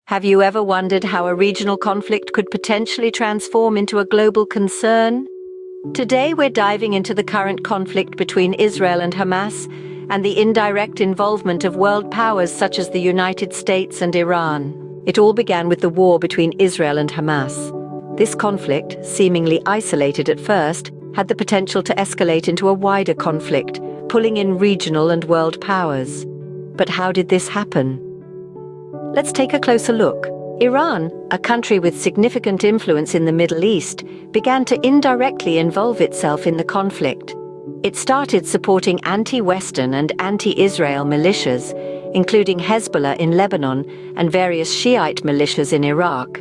Have you ever wondered how a regional conflict could potentially transform into a global concern? Today we're diving into the current conflict between Israel and Hamas and the indirect involvement of world powers such as the United States and Iran. It all began with the war between Israel and Hamas. This conflict, seemingly isolated at first, had the potential to escalate into a wider conflict, pulling in regional and world powers. But how did this happen? Let's take a closer look. Iran, a country with significant influence in the Middle East, began to indirectly involve itself in the conflict. It started supporting anti-Western and anti-Israel militias, including Hezbollah in Lebanon and various Shiite militias in Iraq.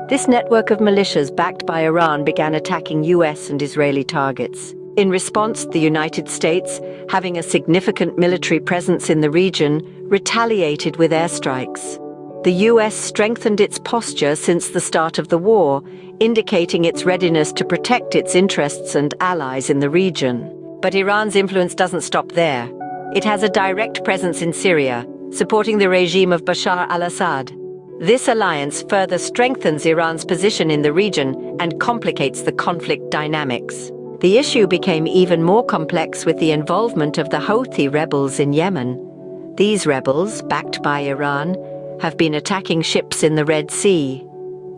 This network of militias backed by Iran began attacking US and Israeli targets. In response, the United States, having a significant military presence in the region, retaliated with airstrikes. The US strengthened its posture since the start of the war, indicating its readiness to protect its interests and allies in the region. But Iran's influence doesn't stop there. It has a direct presence in Syria, supporting the regime of Bashar al-Assad. This alliance further strengthens Iran's position in the region and complicates the conflict dynamics. The issue became even more complex with the involvement of the Houthi rebels in Yemen. These rebels, backed by Iran, have been attacking ships in the Red Sea.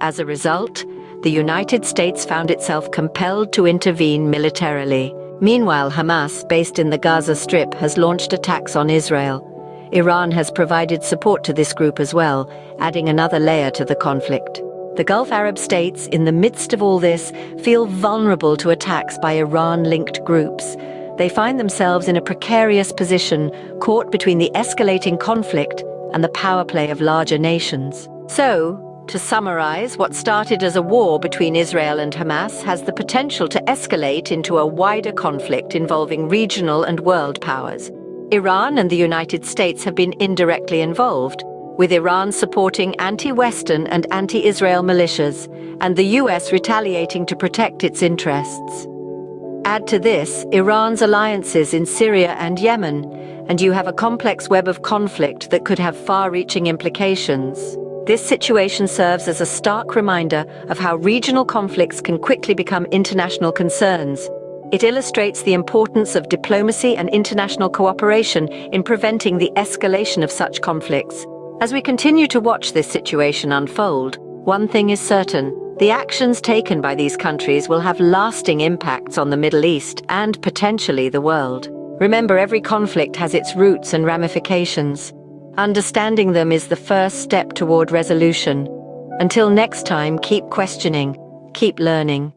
As a result, the United States found itself compelled to intervene militarily. Meanwhile, Hamas, based in the Gaza Strip, has launched attacks on Israel. Iran has provided support to this group as well, adding another layer to the conflict. The Gulf Arab states, in the midst of all this, feel vulnerable to attacks by Iran-linked groups. They find themselves in a precarious position, caught between the escalating conflict and the power play of larger nations. So, to summarize, what started as a war between Israel and Hamas has the potential to escalate into a wider conflict involving regional and world powers. Iran and the United States have been indirectly involved, with Iran supporting anti-Western and anti-Israel militias, and the US retaliating to protect its interests. Add to this Iran's alliances in Syria and Yemen, and you have a complex web of conflict that could have far-reaching implications. This situation serves as a stark reminder of how regional conflicts can quickly become international concerns. It illustrates the importance of diplomacy and international cooperation in preventing the escalation of such conflicts. As we continue to watch this situation unfold, one thing is certain: the actions taken by these countries will have lasting impacts on the Middle East and potentially the world. Remember, every conflict has its roots and ramifications. Understanding them is the first step toward resolution. Until next time, keep questioning, keep learning.